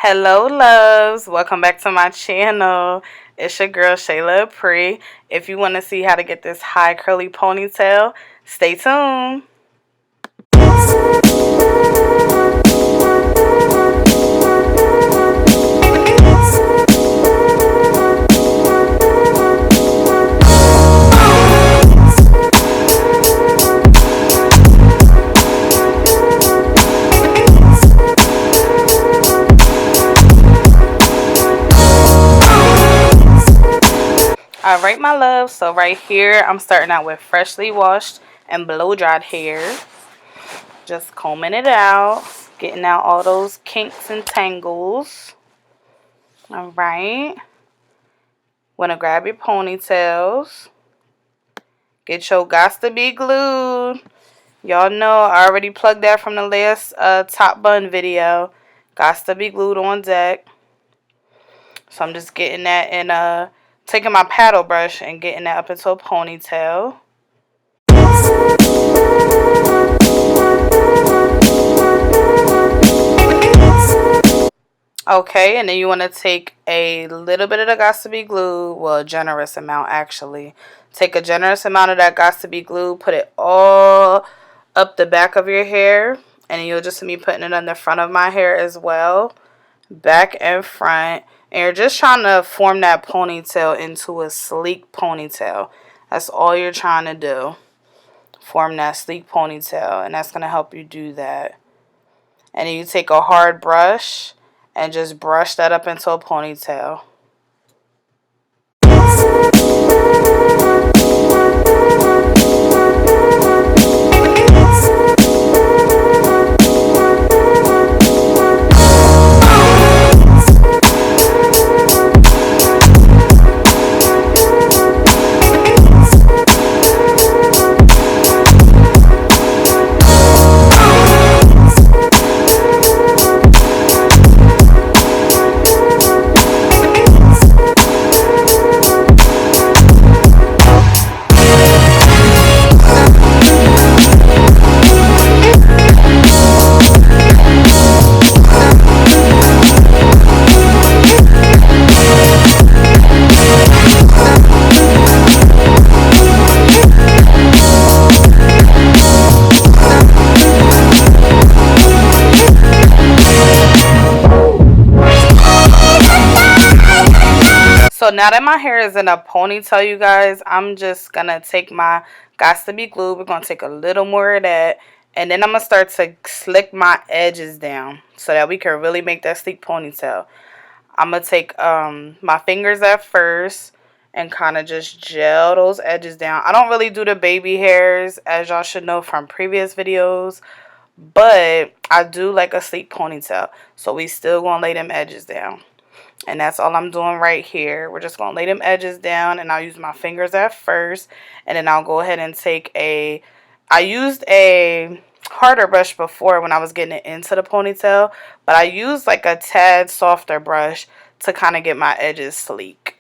Hello, loves. Welcome back to my channel. It's your girl, Shayla Apri. If you want to see how to get this high curly ponytail, stay tuned. Alright, my love. So right here, I'm starting out with freshly washed and blow-dried hair. Just combing it out. Getting out all those kinks and tangles. Alright. Want to grab your ponytails. Get your Gots to Be Glued. Y'all know I already plugged that from the last top bun video. Gots to Be Glued on deck. So I'm just getting that and taking my paddle brush and getting that up into a ponytail. Okay, and then you want to take a little bit of the Gots to Be Glued. Well, a generous amount actually. Take a generous amount of that Gots to Be Glued. Put it all up the back of your hair. And you'll just see me putting it on the front of my hair as well. Back and front. And you're just trying to form that ponytail into a sleek ponytail. That's all you're trying to do. Form that sleek ponytail. And that's going to help you do that. And then you take a hard brush and just brush that up into a ponytail. So now that my hair is in a ponytail, you guys, I'm just going to take my Gots to Be Glued. We're going to take a little more of that. And then I'm going to start to slick my edges down so that we can really make that sleek ponytail. I'm going to take my fingers at first and kind of just gel those edges down. I don't really do the baby hairs, as y'all should know from previous videos. But I do like a sleek ponytail. So we still going to lay them edges down. And that's all I'm doing right here. We're just going to lay them edges down. And I'll use my fingers at first. And then I'll go ahead and take I used a harder brush before when I was getting it into the ponytail. But I used like a tad softer brush to kind of get my edges sleek.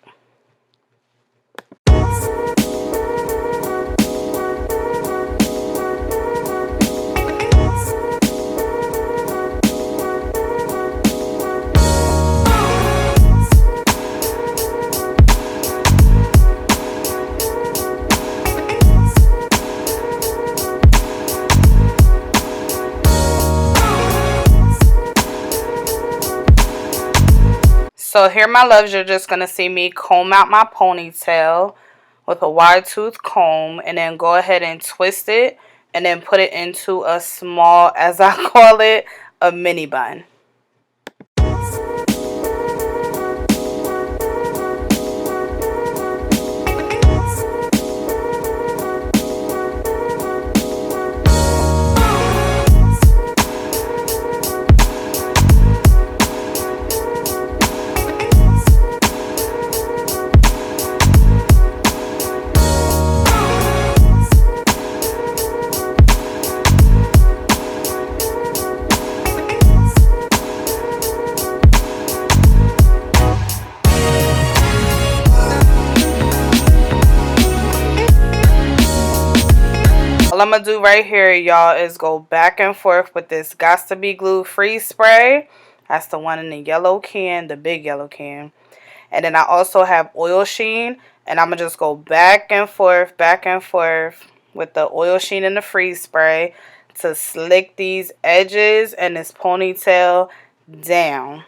So here, my loves, you're just going to see me comb out my ponytail with a wide tooth comb. And then go ahead and twist it. And then put it into a small, as I call it, a mini bun. All I'm going to do right here, y'all, is go back and forth with this Gots to Be Glued freeze spray. That's the one in the yellow can, the big yellow can. And then I also have oil sheen, and I'm going to just go back and forth with the oil sheen and the freeze spray to slick these edges and this ponytail down.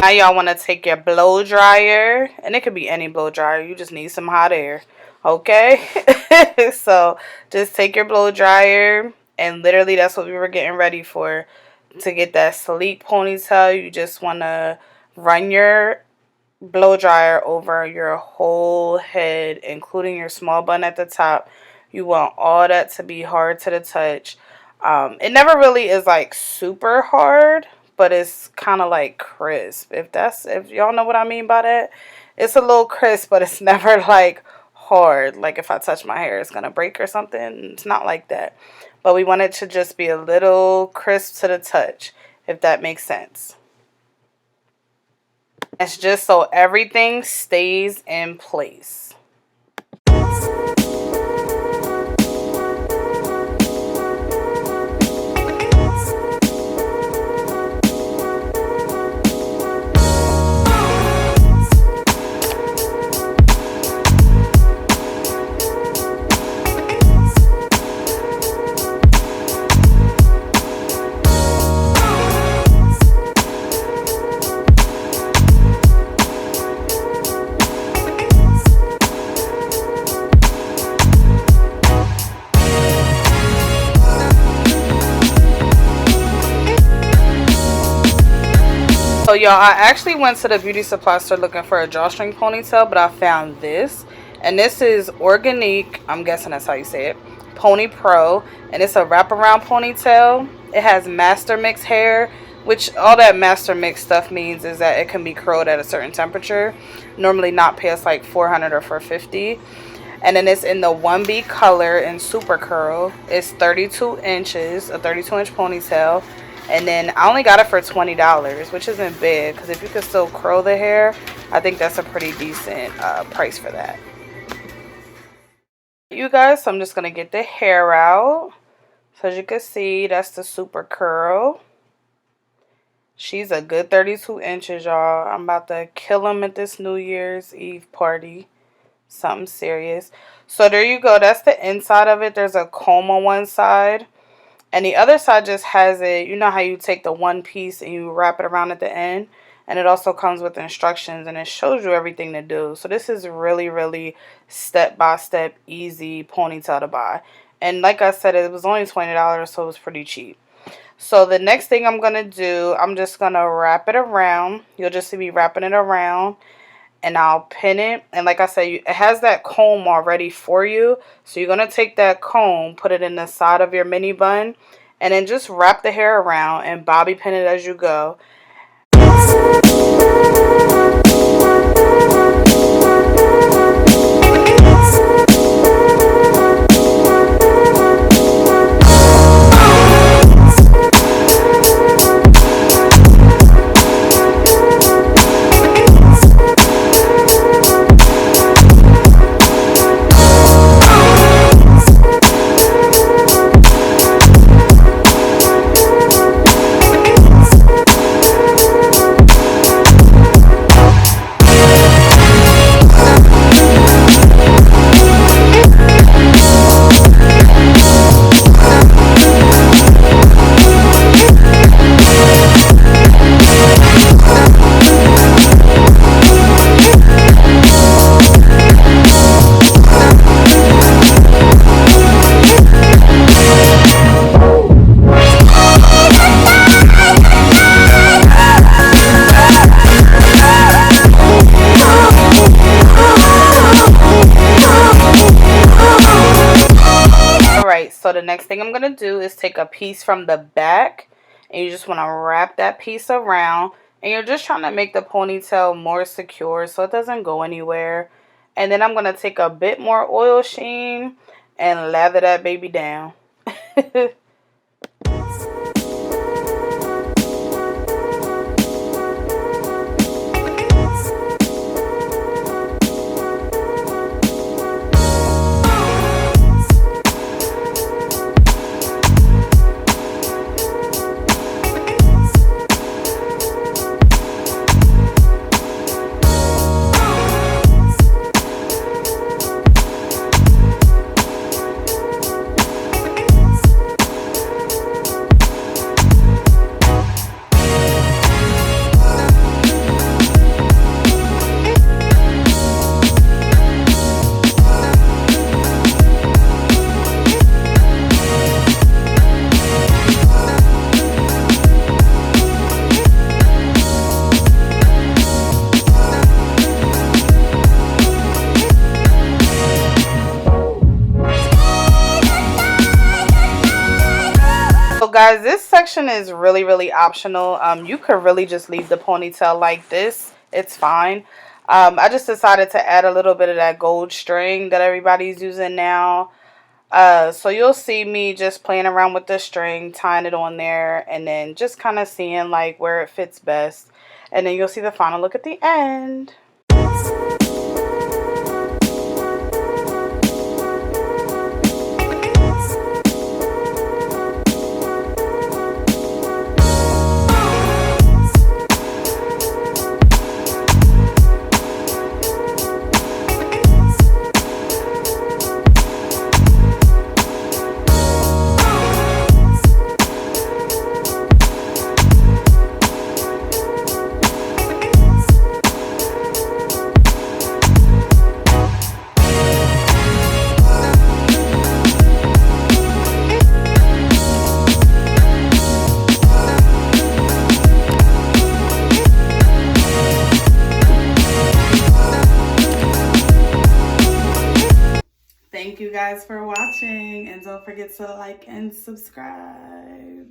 Now y'all want to take your blow dryer, and it could be any blow dryer. You just need some hot air, okay? So just take your blow dryer, and literally that's what we were getting ready for. To get that sleek ponytail, you just want to run your blow dryer over your whole head, including your small bun at the top. You want all that to be hard to the touch. It never really is like super hard, but it's kind of like crisp. If y'all know what I mean by that. It's a little crisp, but it's never like hard. Like if I touch my hair, it's gonna break or something. It's not like that. But we want it to just be a little crisp to the touch, if that makes sense. It's just so everything stays in place. So y'all, I actually went to the beauty supply store looking for a drawstring ponytail, but I found this. And this is Organique, I'm guessing that's how you say it, Pony Pro. And it's a wraparound ponytail. It has Mastermix hair, which all that Mastermix stuff means is that it can be curled at a certain temperature. Normally not past like 400 or 450. And then it's in the 1B color in Supercurl. It's 32 inches, a 32-inch ponytail. And then I only got it for $20, which isn't big, because if you could still curl the hair, I think that's a pretty decent price for that. You guys, so I'm just going to get the hair out. So as you can see, that's the Supercurl. She's a good 32 inches, y'all. I'm about to kill him at this New Year's Eve party. Something serious. So there you go. That's the inside of it. There's a comb on one side. And the other side just has it, you know how you take the one piece and you wrap it around at the end? And it also comes with instructions and it shows you everything to do. So this is really, really step-by-step, easy ponytail to buy. And like I said, it was only $20, so it was pretty cheap. So the next thing I'm going to do, I'm just going to wrap it around. You'll just see me wrapping it around. And I'll pin it. And like I said, it has that comb already for you. So you're going to take that comb, put it in the side of your mini bun, and then just wrap the hair around and bobby pin it as you go. Alright, so the next thing I'm going to do is take a piece from the back, and you just want to wrap that piece around, and you're just trying to make the ponytail more secure so it doesn't go anywhere. And then I'm going to take a bit more oil sheen and lather that baby down. Guys, this section is really optional. You could really just leave the ponytail like this. It's fine. I just decided to add a little bit of that gold string that everybody's using now. So you'll see me just playing around with the string, tying it on there, and then just kind of seeing like where it fits best. And then you'll see the final look at the end. Thank you guys for watching, and don't forget to like and subscribe.